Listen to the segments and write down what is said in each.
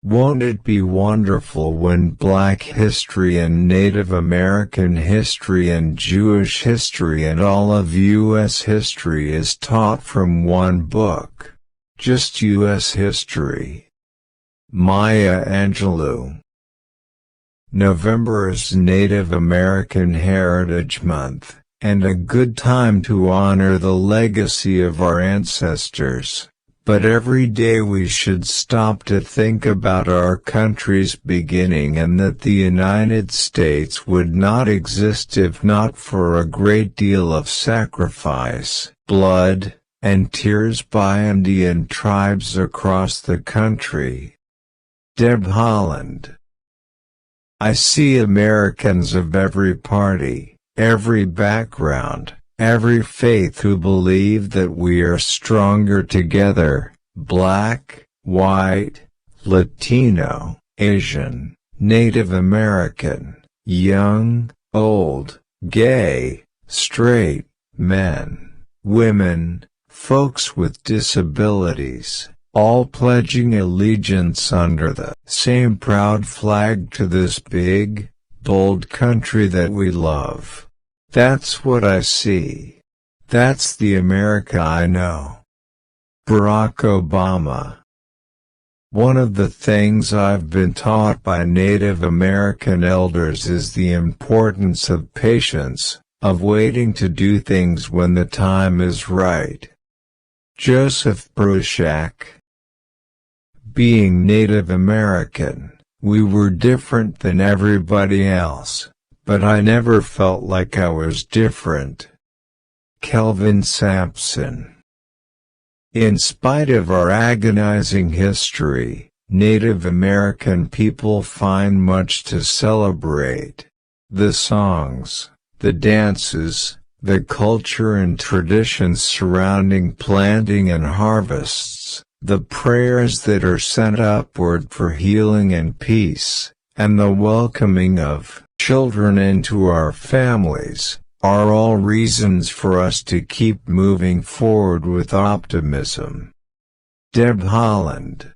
Won't it be wonderful when Black history and Native American history and Jewish history and all of U.S. history is taught from one book? Just U.S. history. Maya Angelou. November is Native American Heritage Month, and a good time to honor the legacy of our ancestors. But every day we should stop to think about our country's beginning and that the United States would not exist if not for a great deal of sacrifice, blood, and tears by Indian tribes across the country. Deb Haaland. I see Americans of every party, every background, every faith who believe that we are stronger together, Black, white, Latino, Asian, Native American, young, old, gay, straight, men, women, folks with disabilities, all pledging allegiance under the same proud flag to this big, bold country that we love. That's what I see. That's the America I know. Barack Obama. One of the things I've been taught by Native American elders is the importance of patience, of waiting to do things when the time is right. Joseph Bruchac. Being Native American, we were different than everybody else. But I never felt like I was different. Kelvin Sampson. In spite of our agonizing history, Native American people find much to celebrate. The songs, the dances, the culture and traditions surrounding planting and harvests, the prayers that are sent upward for healing and peace, and the welcoming of children into our families, are all reasons for us to keep moving forward with optimism. Deb Haaland.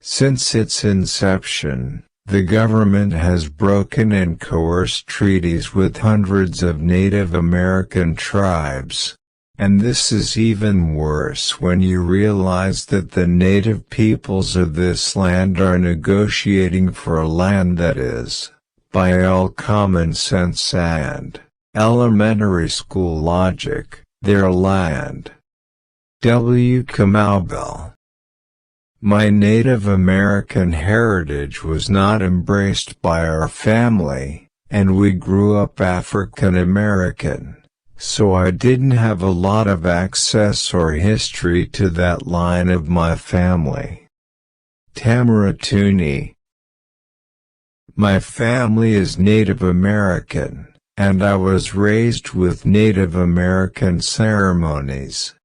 Since its inception, the government has broken and coerced treaties with hundreds of Native American tribes. And this is even worse when you realize that the native peoples of this land are negotiating for a land that is, by all common sense and elementary school logic, their land. W. Kamau Bell. My Native American heritage was not embraced by our family, and we grew up African American, so I didn't have a lot of access or history to that line of my family. Tamara Tooney. My family is Native American, and I was raised with Native American ceremonies.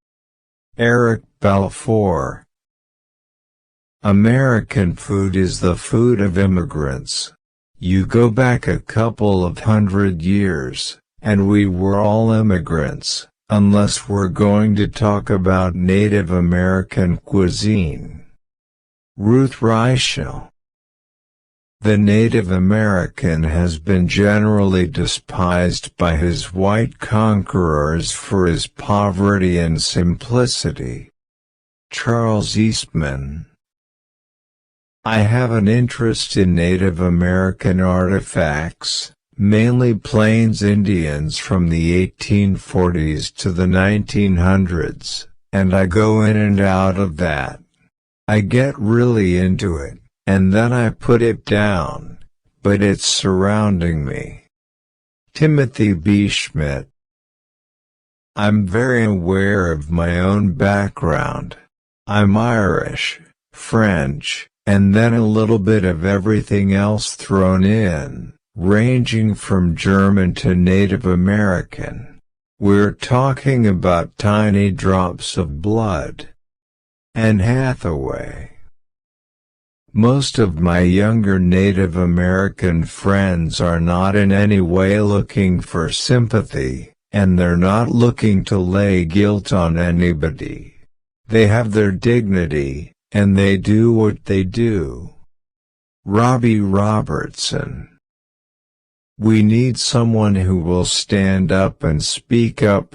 Eric Balfour. American food is the food of immigrants. You go back a couple of 100 years, and we were all immigrants, unless we're going to talk about Native American cuisine. Ruth Reichel. The Native American has been generally despised by his white conquerors for his poverty and simplicity. Charles Eastman. I have an interest in Native American artifacts, mainly Plains Indians from the 1840s to the 1900s, and I go in and out of that. I get really into it, and then I put it down, but it's surrounding me. Timothy B. Schmidt. I'm very aware of my own background. I'm Irish, French, and then a little bit of everything else thrown in, ranging from German to Native American. We're talking about tiny drops of blood. Anne Hathaway. Most of my younger Native American friends are not in any way looking for sympathy, and they're not looking to lay guilt on anybody. They have their dignity, and they do what they do. Robbie Robertson. We need someone who will stand up and speak out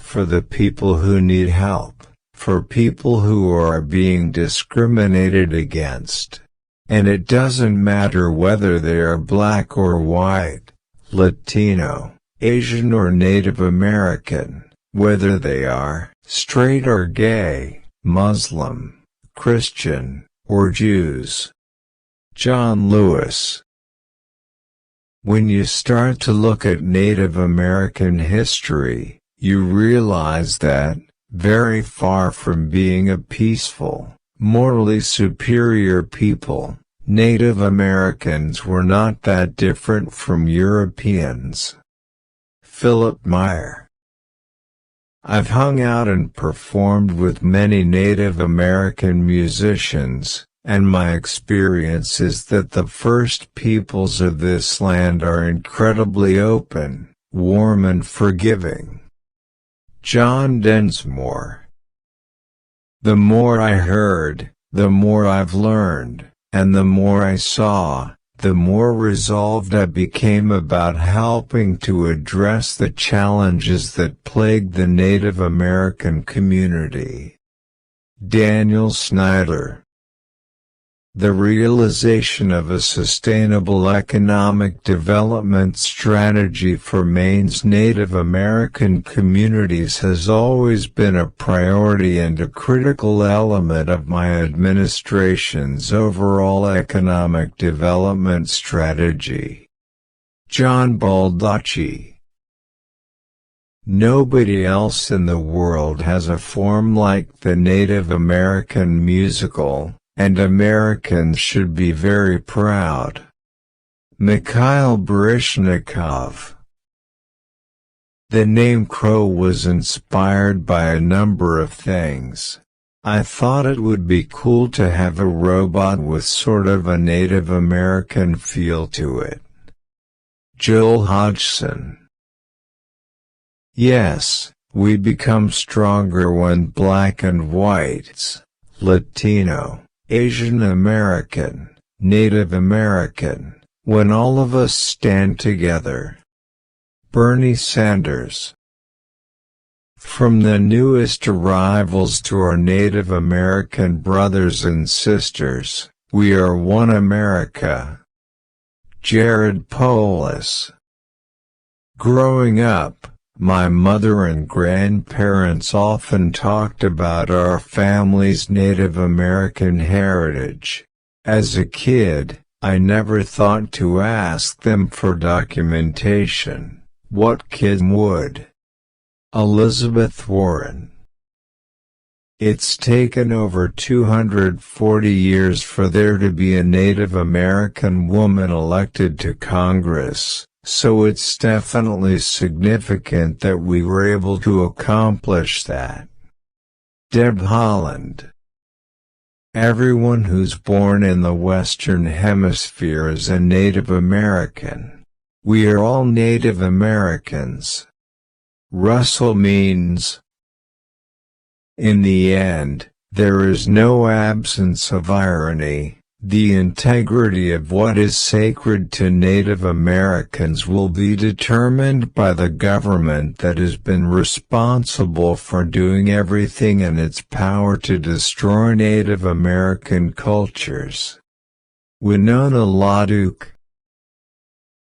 for the people who need help, for people who are being discriminated against. And it doesn't matter whether they are black or white, Latino, Asian or Native American, whether they are straight or gay, Muslim, Christian, or Jews. John Lewis. When you start to look at Native American history, you realize that, very far from being a peaceful, morally superior people, Native Americans were not that different from Europeans. Philip Meyer. I've hung out and performed with many Native American musicians, and my experience is that the first peoples of this land are incredibly open, warm and forgiving. John Densmore. The more I heard, the more I've learned, and the more I saw, the more resolved I became about helping to address the challenges that plague the Native American community. Daniel Snyder. The realization of a sustainable economic development strategy for Maine's Native American communities has always been a priority and a critical element of my administration's overall economic development strategy. John Baldacci. Nobody else in the world has a form like the Native American musical, and Americans should be very proud. Mikhail Baryshnikov. The name Crow was inspired by a number of things. I thought it would be cool to have a robot with sort of a Native American feel to it. Joel Hodgson. Yes, we become stronger when black and whites, Latino, Asian American, Native American, when all of us stand together. Bernie Sanders. From the newest arrivals to our Native American brothers and sisters, we are one America. Jared Polis. Growing up, my mother and grandparents often talked about our family's Native American heritage. As a kid, I never thought to ask them for documentation. What kid would? Elizabeth Warren. It's taken over 240 years for there to be a Native American woman elected to Congress. So it's definitely significant that we were able to accomplish that. Deb Holland. Everyone who's born in the Western Hemisphere is a Native American. We are all Native Americans. Russell Means. In the end, there is no absence of irony. The integrity of what is sacred to Native Americans will be determined by the government that has been responsible for doing everything in its power to destroy Native American cultures. Winona LaDuke.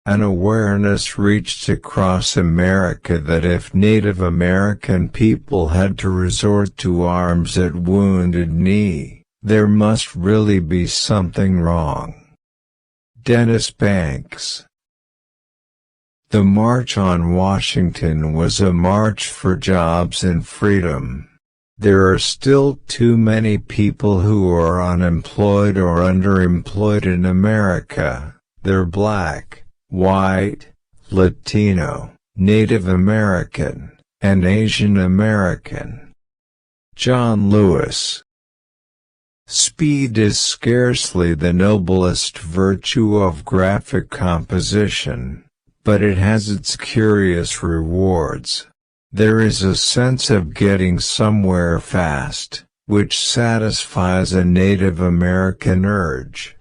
An awareness reached across America that if Native American people had to resort to arms at Wounded Knee, there must really be something wrong. Dennis Banks. The March on Washington was a march for jobs and freedom. There are still too many people who are unemployed or underemployed in America. They're black, white, Latino, Native American, and Asian American. John Lewis. Speed is scarcely the noblest virtue of graphic composition, but it has its curious rewards. There is a sense of getting somewhere fast, which satisfies a Native American urge.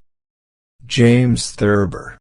James Thurber.